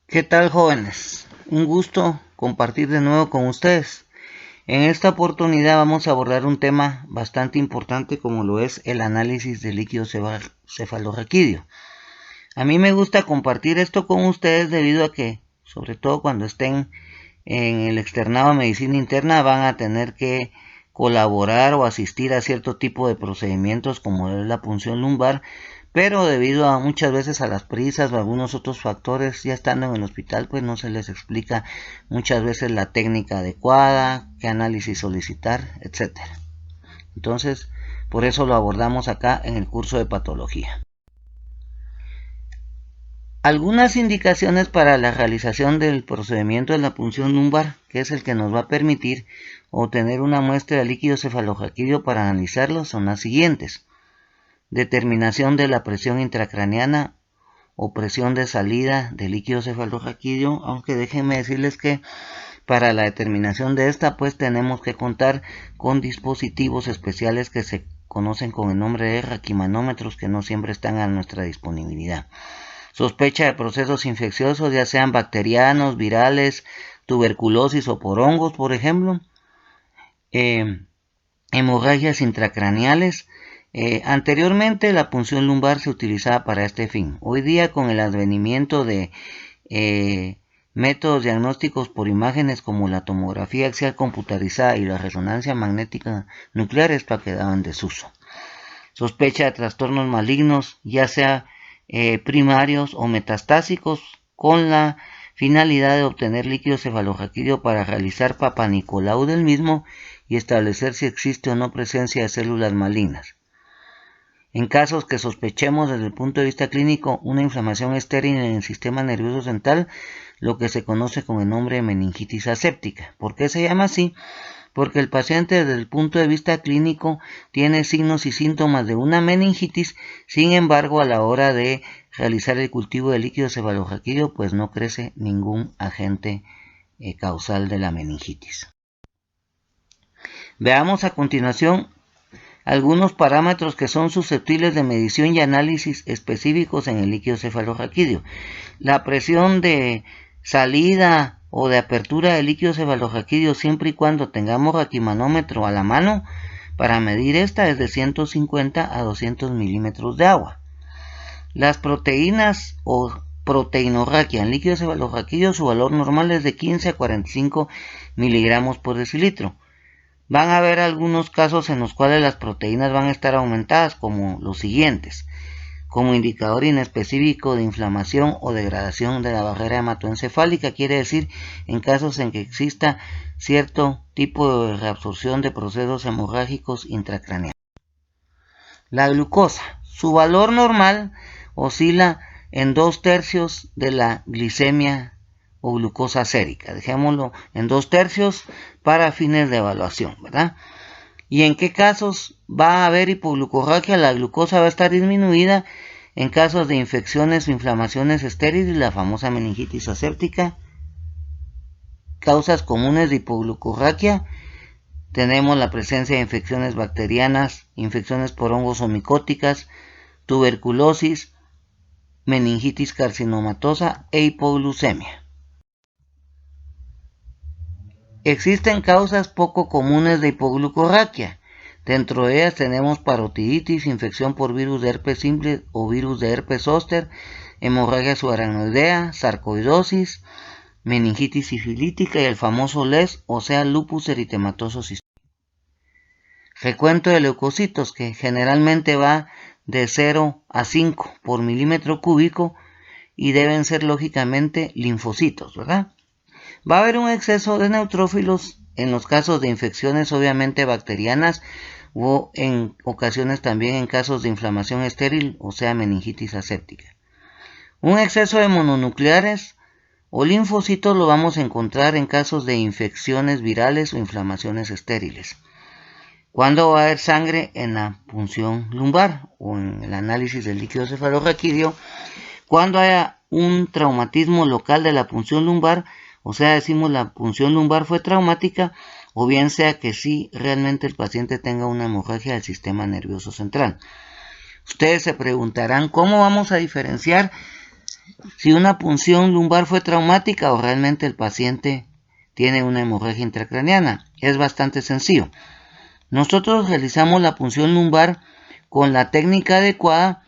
¿Qué tal, jóvenes? Un gusto compartir de nuevo con ustedes. En esta oportunidad vamos a abordar un tema bastante importante como lo es el análisis del líquido cefalorraquídeo. A mí me gusta compartir esto con ustedes debido a que, sobre todo cuando estén en el externado de medicina interna, van a tener que colaborar o asistir a cierto tipo de procedimientos como es la punción lumbar, pero debido a muchas veces a las prisas o algunos otros factores, ya estando en el hospital, pues no se les explica muchas veces la técnica adecuada, qué análisis solicitar, etcétera. Entonces, por eso lo abordamos acá en el curso de patología. Algunas indicaciones para la realización del procedimiento de la punción lumbar, que es el que nos va a permitir obtener una muestra de líquido cefalorraquídeo para analizarlo, son las siguientes. Determinación de la presión intracraneana o presión de salida de líquido cefalorraquídeo, aunque déjenme decirles que para la determinación de esta pues tenemos que contar con dispositivos especiales que se conocen con el nombre de raquimanómetros, que no siempre están a nuestra disponibilidad. Sospecha de procesos infecciosos, ya sean bacterianos, virales, tuberculosis o por hongos, por ejemplo. Hemorragias intracraneales. Anteriormente la punción lumbar se utilizaba para este fin. Hoy día, con el advenimiento de métodos diagnósticos por imágenes como la tomografía axial computarizada y la resonancia magnética nuclear, esto ha quedado en desuso. Sospecha de trastornos malignos, ya sea primarios o metastásicos, con la finalidad de obtener líquido cefalorraquídeo para realizar Papanicolau del mismo y establecer si existe o no presencia de células malignas. En casos que sospechemos desde el punto de vista clínico una inflamación estéril en el sistema nervioso central, lo que se conoce con el nombre de meningitis aséptica. ¿Por qué se llama así? Porque el paciente desde el punto de vista clínico tiene signos y síntomas de una meningitis, sin embargo a la hora de realizar el cultivo de líquido cefalorraquídeo pues no crece ningún agente causal de la meningitis. Veamos a continuación algunos parámetros que son susceptibles de medición y análisis específicos en el líquido cefalorraquídeo. La presión de salida o de apertura del líquido cefalorraquídeo, siempre y cuando tengamos raquimanómetro a la mano para medir esta, es de 150 a 200 milímetros de agua. Las proteínas o proteinorraquia en líquido cefalorraquídeo, su valor normal es de 15 a 45 miligramos por decilitro. Van a haber algunos casos en los cuales las proteínas van a estar aumentadas, como los siguientes: como indicador inespecífico de inflamación o degradación de la barrera hematoencefálica, quiere decir en casos en que exista cierto tipo de reabsorción de procesos hemorrágicos intracraneales. La glucosa, su valor normal oscila en 2/3 de la glicemia o glucosa sérica, dejémoslo en 2/3 para fines de evaluación, ¿verdad? ¿Y en qué casos va a haber hipoglucorraquia? La glucosa va a estar disminuida en casos de infecciones o inflamaciones estériles, la famosa meningitis aséptica. Causas comunes de hipoglucorraquia: tenemos la presencia de infecciones bacterianas, infecciones por hongos o micóticas, tuberculosis, meningitis carcinomatosa e hipoglucemia. Existen causas poco comunes de hipoglucorraquia. Dentro de ellas tenemos parotiditis, infección por virus de herpes simple o virus de herpes zóster, hemorragia subaracnoidea, sarcoidosis, meningitis sifilítica y el famoso LES, o sea, lupus eritematoso sistémico. Recuento de leucocitos, que generalmente va de 0 a 5 por milímetro cúbico y deben ser lógicamente linfocitos, ¿verdad? Va a haber un exceso de neutrófilos en los casos de infecciones obviamente bacterianas o en ocasiones también en casos de inflamación estéril, o sea, meningitis aséptica. Un exceso de mononucleares o linfocitos lo vamos a encontrar en casos de infecciones virales o inflamaciones estériles. ¿Cuándo va a haber sangre? En la punción lumbar o en el análisis del líquido cefalorraquídeo. Cuando haya un traumatismo local de la punción lumbar, o sea, decimos la punción lumbar fue traumática, o bien sea que sí realmente el paciente tenga una hemorragia del sistema nervioso central. Ustedes se preguntarán, ¿cómo vamos a diferenciar si una punción lumbar fue traumática o realmente el paciente tiene una hemorragia intracraneana. Es bastante sencillo. Nosotros realizamos la punción lumbar con la técnica adecuada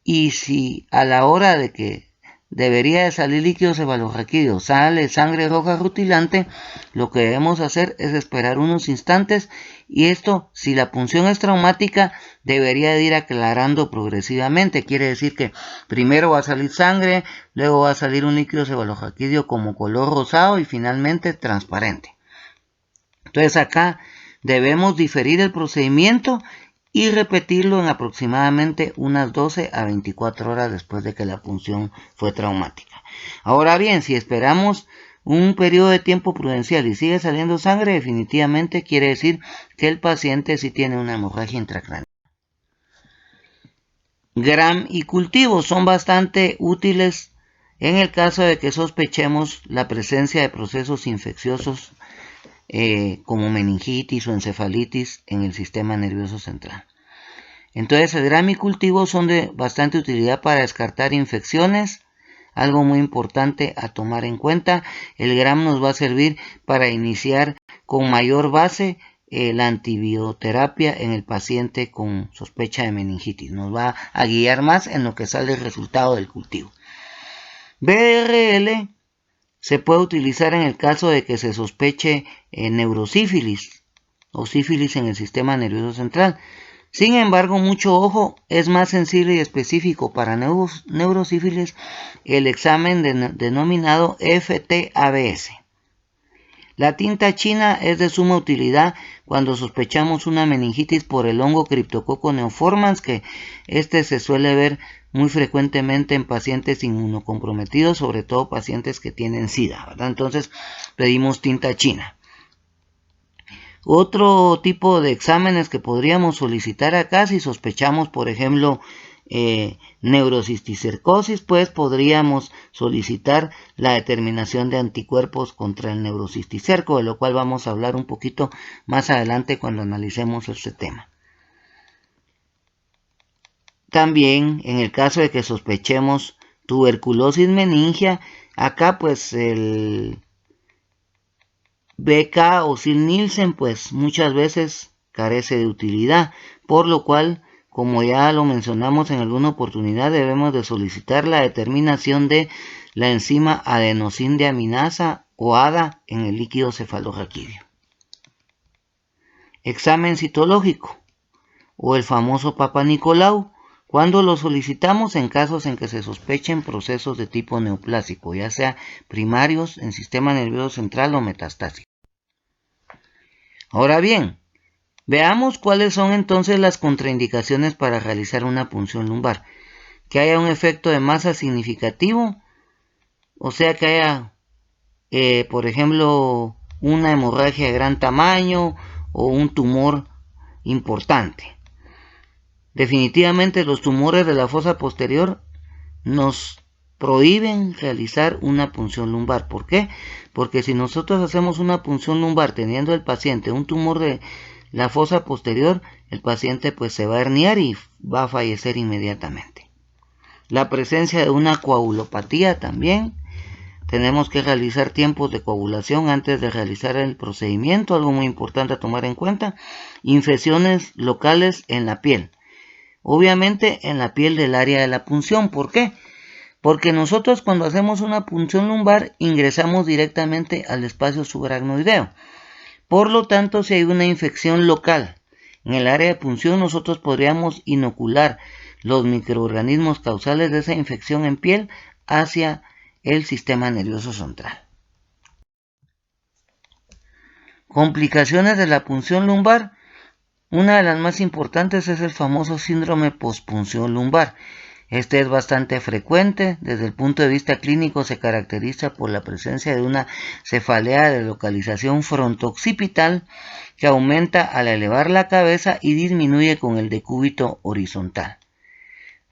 y si a la hora de que debería de salir líquido cefalorraquídeo sale sangre roja rutilante, lo que debemos hacer es esperar unos instantes y esto, si la punción es traumática, debería de ir aclarando progresivamente. Quiere decir que primero va a salir sangre, luego va a salir un líquido cefalorraquídeo como color rosado y finalmente transparente. Entonces acá debemos diferir el procedimiento y repetirlo en aproximadamente unas 12 a 24 horas después de que la punción fue traumática. Ahora bien, si esperamos un periodo de tiempo prudencial y sigue saliendo sangre, definitivamente quiere decir que el paciente sí tiene una hemorragia intracraneal. Gram y cultivo son bastante útiles en el caso de que sospechemos la presencia de procesos infecciosos como meningitis o encefalitis en el sistema nervioso central. Entonces el gram y cultivo son de bastante utilidad para descartar infecciones. Algo muy importante a tomar en cuenta, el gram nos va a servir para iniciar con mayor base la antibioterapia en el paciente con sospecha de meningitis. Nos va a guiar más en lo que sale el resultado del cultivo. BRL se puede utilizar en el caso de que se sospeche neurosífilis o sífilis en el sistema nervioso central. Sin embargo, mucho ojo, es más sensible y específico para neurosífilis el examen denominado FTABS. La tinta china es de suma utilidad cuando sospechamos una meningitis por el hongo Cryptococcus neoformans, que se suele ver muy frecuentemente en pacientes inmunocomprometidos, sobre todo pacientes que tienen SIDA, ¿verdad? Entonces pedimos tinta china. Otro tipo de exámenes que podríamos solicitar acá, si sospechamos, por ejemplo, neurocisticercosis, pues podríamos solicitar la determinación de anticuerpos contra el neurocisticerco, de lo cual vamos a hablar un poquito más adelante cuando analicemos este tema. También, en el caso de que sospechemos tuberculosis meningia, acá pues el BK o Sil-Nielsen pues muchas veces carece de utilidad, por lo cual, como ya lo mencionamos en alguna oportunidad, debemos de solicitar la determinación de la enzima adenosíndeaminasa o ADA en el líquido cefalorraquídeo. Examen citológico o el famoso Papa Nicolau, cuando lo solicitamos en casos en que se sospechen procesos de tipo neoplásico, ya sea primarios en sistema nervioso central o metastásico. Ahora bien, veamos cuáles son entonces las contraindicaciones para realizar una punción lumbar. Que haya un efecto de masa significativo, o sea que haya, por ejemplo, una hemorragia de gran tamaño o un tumor importante. Definitivamente los tumores de la fosa posterior nos prohíben realizar una punción lumbar. ¿Por qué? Porque si nosotros hacemos una punción lumbar teniendo el paciente un tumor de la fosa posterior, el paciente pues se va a herniar y va a fallecer inmediatamente. La presencia de una coagulopatía también. Tenemos que realizar tiempos de coagulación antes de realizar el procedimiento, algo muy importante a tomar en cuenta. Infecciones locales en la piel. Obviamente en la piel del área de la punción. ¿Por qué? Porque nosotros cuando hacemos una punción lumbar ingresamos directamente al espacio subaracnoideo. Por lo tanto, si hay una infección local en el área de punción, nosotros podríamos inocular los microorganismos causales de esa infección en piel hacia el sistema nervioso central. Complicaciones de la punción lumbar. Una de las más importantes es el famoso síndrome postpunción lumbar. Este es bastante frecuente. Desde el punto de vista clínico se caracteriza por la presencia de una cefalea de localización fronto-occipital que aumenta al elevar la cabeza y disminuye con el decúbito horizontal.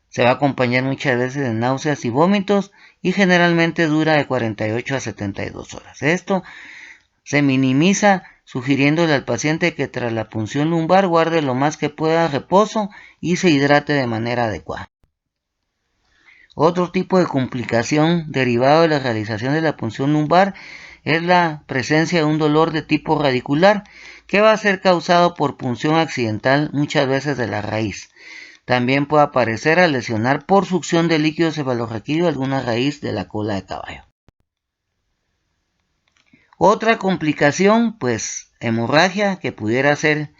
Se va a acompañar muchas veces de náuseas y vómitos y generalmente dura de 48 a 72 horas. Esto se minimiza sugiriéndole al paciente que tras la punción lumbar guarde lo más que pueda reposo y se hidrate de manera adecuada. Otro tipo de complicación derivado de la realización de la punción lumbar es la presencia de un dolor de tipo radicular que va a ser causado por punción accidental muchas veces de la raíz. También puede aparecer al lesionar por succión de líquido cefalorraquídeo alguna raíz de la cola de caballo. Otra complicación, pues hemorragia, que pudiera ser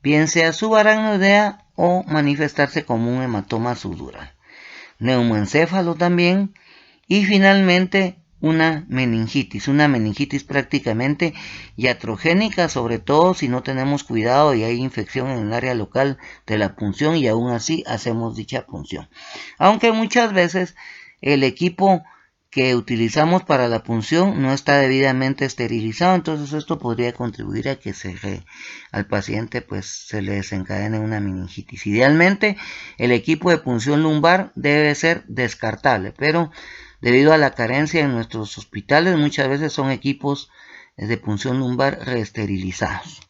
bien sea subaracnoidea o manifestarse como un hematoma subdural. Neumoencéfalo también, y finalmente una meningitis prácticamente iatrogénica, sobre todo si no tenemos cuidado y hay infección en el área local de la punción y aún así hacemos dicha punción. Aunque muchas veces el equipo que utilizamos para la punción no está debidamente esterilizado, entonces esto podría contribuir a que al paciente pues se le desencadene una meningitis. Idealmente el equipo de punción lumbar debe ser descartable, pero debido a la carencia en nuestros hospitales muchas veces son equipos de punción lumbar reesterilizados.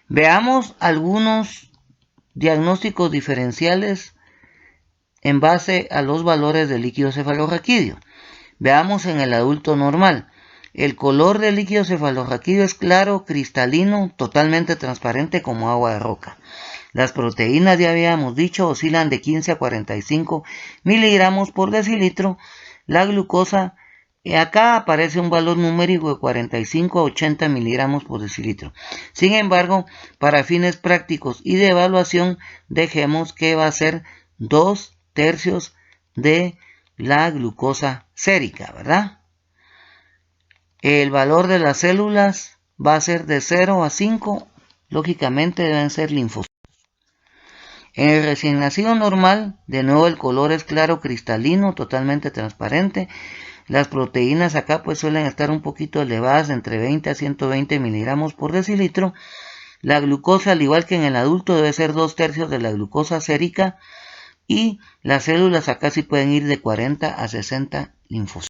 Veamos algunos diagnósticos diferenciales en base a los valores del líquido cefalorraquídeo. Veamos en el adulto normal. El color del líquido cefalorraquídeo es claro, cristalino, totalmente transparente como agua de roca. Las proteínas, ya habíamos dicho, oscilan de 15 a 45 miligramos por decilitro. La glucosa, acá aparece un valor numérico de 45 a 80 miligramos por decilitro. Sin embargo, para fines prácticos y de evaluación, dejemos que va a ser 2/3 de la glucosa sérica, ¿verdad? El valor de las células va a ser de 0 a 5, lógicamente deben ser linfocitos. En el recién nacido normal, de nuevo el color es claro cristalino, totalmente transparente. Las proteínas acá pues suelen estar un poquito elevadas, entre 20 a 120 miligramos por decilitro. La glucosa, al igual que en el adulto, debe ser 2/3 de la glucosa sérica. Y las células acá sí pueden ir de 40 a 60 linfocitos.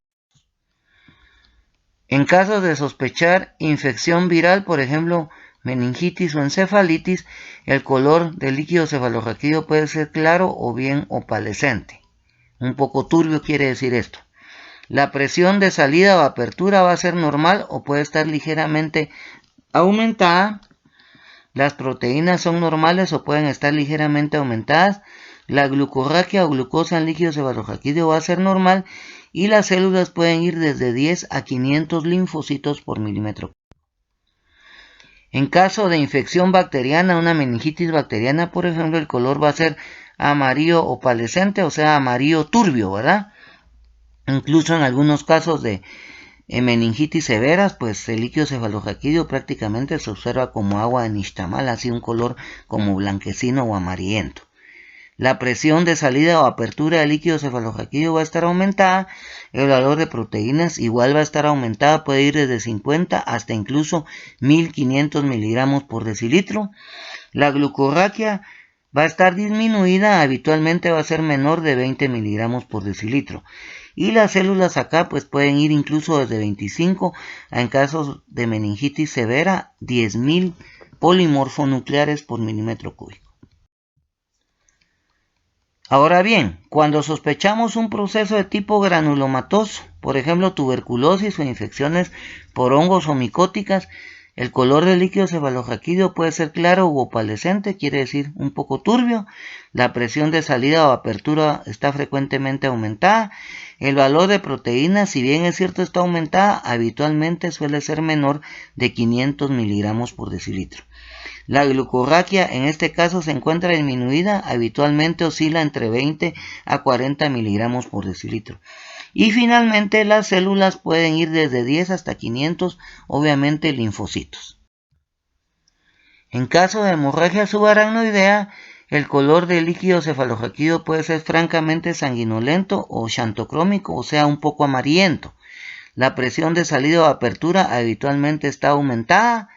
En caso de sospechar infección viral, por ejemplo, meningitis o encefalitis, el color del líquido cefalorraquídeo puede ser claro o bien opalescente. Un poco turbio quiere decir esto. La presión de salida o apertura va a ser normal o puede estar ligeramente aumentada. Las proteínas son normales o pueden estar ligeramente aumentadas. La glucorraquia o glucosa en líquido cefalorraquídeo va a ser normal y las células pueden ir desde 10 a 500 linfocitos por milímetro. En caso de infección bacteriana, una meningitis bacteriana, por ejemplo, el color va a ser amarillo opalescente, o sea, amarillo turbio, ¿verdad? Incluso en algunos casos de meningitis severas, pues el líquido cefalorraquídeo prácticamente se observa como agua de nixtamal, así un color como blanquecino o amarillento. La presión de salida o apertura del líquido cefalorraquídeo va a estar aumentada. El valor de proteínas igual va a estar aumentada, puede ir desde 50 hasta incluso 1500 miligramos por decilitro. La glucorraquia va a estar disminuida, habitualmente va a ser menor de 20 miligramos por decilitro. Y las células acá pues pueden ir incluso desde 25 a, en casos de meningitis severa, 10.000 polimorfonucleares por milímetro cúbico. Ahora bien, cuando sospechamos un proceso de tipo granulomatoso, por ejemplo tuberculosis o infecciones por hongos o micóticas, el color del líquido cefalorraquídeo puede ser claro u opalescente, quiere decir un poco turbio. La presión de salida o apertura está frecuentemente aumentada. El valor de proteínas, si bien es cierto está aumentada, habitualmente suele ser menor de 500 miligramos por decilitro. La glucorraquia en este caso se encuentra disminuida, habitualmente oscila entre 20 a 40 miligramos por decilitro. Y finalmente las células pueden ir desde 10 hasta 500, obviamente linfocitos. En caso de hemorragia subaracnoidea, el color del líquido cefalorraquídeo puede ser francamente sanguinolento o xantocrómico, o sea un poco amarillento. La presión de salida o apertura habitualmente está aumentada.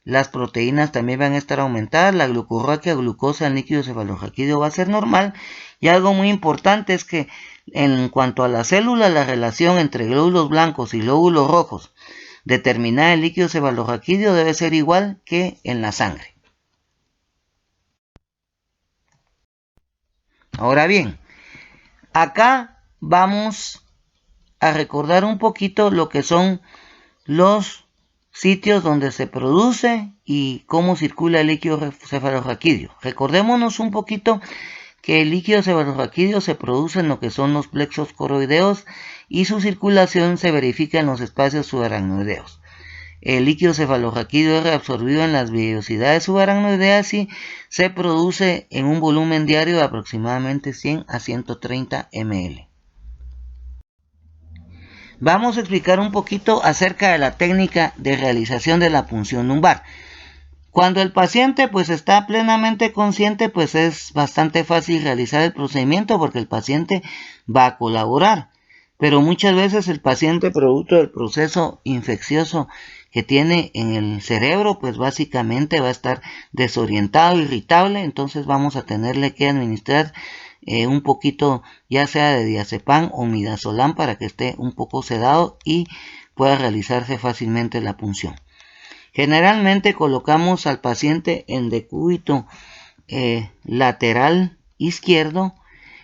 Las proteínas también van a estar aumentadas, la glucorraquia, glucosa en líquido cefalorraquídeo va a ser normal. Y algo muy importante es que en cuanto a las células, la relación entre glóbulos blancos y glóbulos rojos determinada en líquido cefalorraquídeo debe ser igual que en la sangre. Ahora bien, acá vamos a recordar un poquito lo que son los sitios donde se produce y cómo circula el líquido cefalorraquídeo. Recordémonos un poquito que el líquido cefalorraquídeo se produce en lo que son los plexos coroideos y su circulación se verifica en los espacios subaracnoideos. El líquido cefalorraquídeo es reabsorbido en las vellosidades subaracnoideas y se produce en un volumen diario de aproximadamente 100 a 130 ml. Vamos a explicar un poquito acerca de la técnica de realización de la punción lumbar. Cuando el paciente pues está plenamente consciente, pues es bastante fácil realizar el procedimiento porque el paciente va a colaborar. Pero muchas veces el paciente, producto del proceso infeccioso que tiene en el cerebro, pues básicamente va a estar desorientado, irritable, entonces vamos a tenerle que administrar un poquito ya sea de diazepam o midazolam para que esté un poco sedado y pueda realizarse fácilmente la punción. Generalmente colocamos al paciente en decúbito lateral izquierdo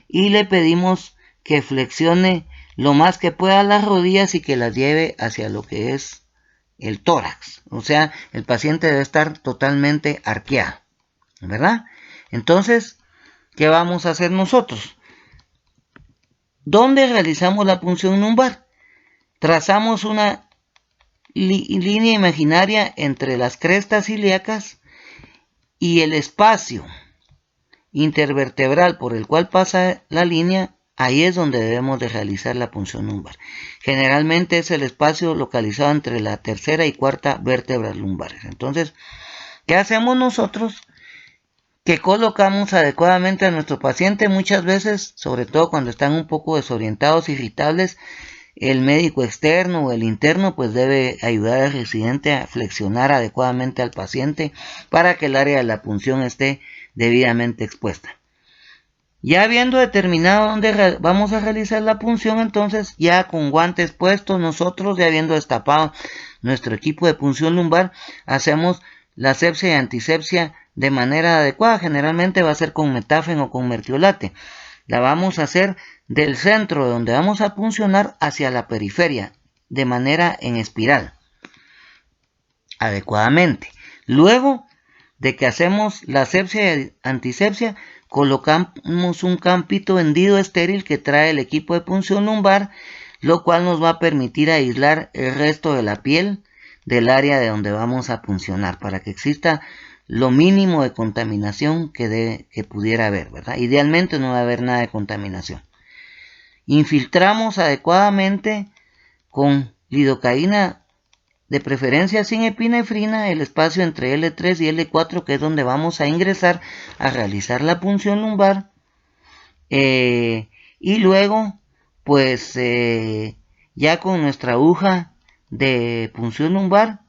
y le pedimos que flexione lo más que pueda las rodillas y que las lleve hacia lo que es el tórax. O sea, el paciente debe estar totalmente arqueado, ¿verdad? Entonces, ¿qué vamos a hacer nosotros? ¿Dónde realizamos la punción lumbar? Trazamos una línea imaginaria entre las crestas ilíacas y el espacio intervertebral por el cual pasa la línea. Ahí es donde debemos de realizar la punción lumbar. Generalmente es el espacio localizado entre la tercera y cuarta vértebras lumbares. Entonces, ¿qué hacemos nosotros? Que colocamos adecuadamente a nuestro paciente. Muchas veces, sobre todo cuando están un poco desorientados, irritables, el médico externo o el interno pues debe ayudar al residente a flexionar adecuadamente al paciente para que el área de la punción esté debidamente expuesta. Ya habiendo determinado dónde vamos a realizar la punción, entonces ya con guantes puestos nosotros, ya habiendo destapado nuestro equipo de punción lumbar, hacemos la asepsia y antisepsia de manera adecuada. Generalmente va a ser con metafen o con mertiolate. La vamos a hacer del centro de donde vamos a puncionar hacia la periferia, de manera en espiral, adecuadamente. Luego de que hacemos la asepsia y antisepsia, colocamos un campito hendido estéril que trae el equipo de punción lumbar, lo cual nos va a permitir aislar el resto de la piel del área de donde vamos a puncionar para que exista lo mínimo de contaminación que pudiera haber, ¿verdad? Idealmente no va a haber nada de contaminación. Infiltramos adecuadamente con lidocaína, de preferencia sin epinefrina, el espacio entre L3 y L4, que es donde vamos a ingresar a realizar la punción lumbar. Y luego, pues ya con nuestra aguja de punción lumbar,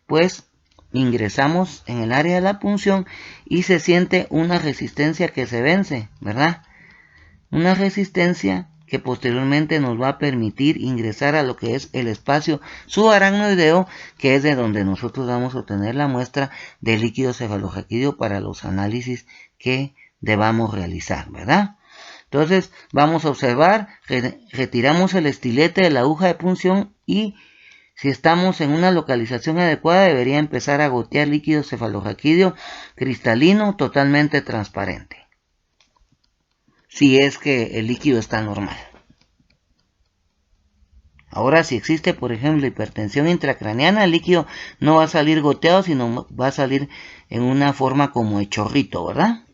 pues ingresamos en el área de la punción y se siente una resistencia que se vence, ¿verdad? Una resistencia que posteriormente nos va a permitir ingresar a lo que es el espacio subaracnoideo, que es de donde nosotros vamos a obtener la muestra de líquido cefalorraquídeo para los análisis que debamos realizar, ¿verdad? Entonces vamos a observar, retiramos el estilete de la aguja de punción y si estamos en una localización adecuada debería empezar a gotear líquido cefalorraquídeo cristalino totalmente transparente, si es que el líquido está normal. Ahora, si existe, por ejemplo, hipertensión intracraneana, el líquido no va a salir goteado, sino va a salir en una forma como de chorrito, ¿verdad?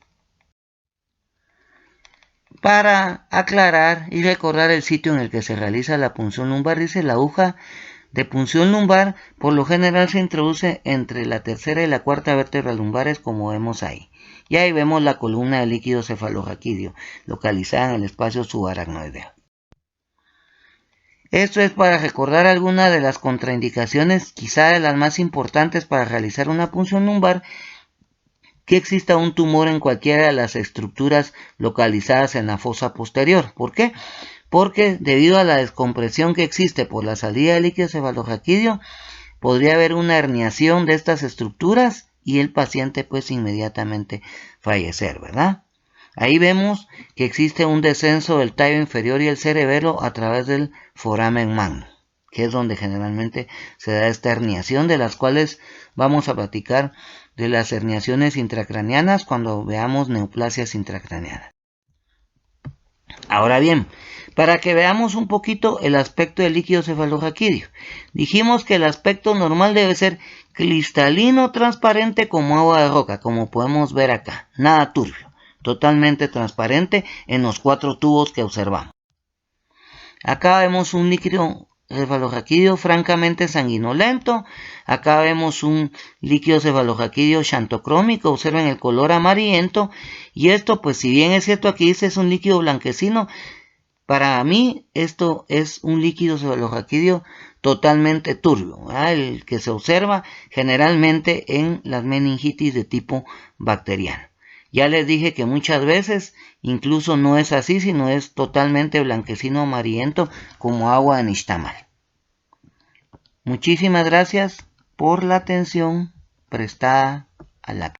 Para aclarar y recordar el sitio en el que se realiza la punción lumbar, dice la aguja de punción lumbar por lo general se introduce entre la tercera y la cuarta vértebra lumbares, como vemos ahí. Y ahí vemos la columna de líquido cefalorraquídeo, localizada en el espacio subaracnoideo. Esto es para recordar algunas de las contraindicaciones, quizá de las más importantes para realizar una punción lumbar, que exista un tumor en cualquiera de las estructuras localizadas en la fosa posterior. ¿Por qué? Porque debido a la descompresión que existe por la salida de líquido cefalorraquídeo, podría haber una herniación de estas estructuras y el paciente pues inmediatamente fallecer, ¿verdad? Ahí vemos que existe un descenso del tallo inferior y el cerebelo a través del foramen magno, que es donde generalmente se da esta herniación, de las cuales vamos a platicar de las herniaciones intracraneanas cuando veamos neoplasias intracraneanas. Ahora bien, para que veamos un poquito el aspecto del líquido cefalorraquídeo, dijimos que el aspecto normal debe ser cristalino transparente como agua de roca, como podemos ver acá, nada turbio, totalmente transparente en los 4 tubos que observamos. Acá vemos un líquido cefalorraquídeo francamente sanguinolento. Acá vemos un líquido cefalorraquídeo xantocrómico, observen el color amarillento. Y esto, pues si bien es cierto, aquí dice es un líquido blanquecino, para mí esto es un líquido cefalorraquídeo totalmente turbio, ¿verdad? El que se observa generalmente en las meningitis de tipo bacteriano. Ya les dije que muchas veces incluso no es así, sino es totalmente blanquecino amarillento como agua de nixtamal. Muchísimas gracias por la atención prestada a la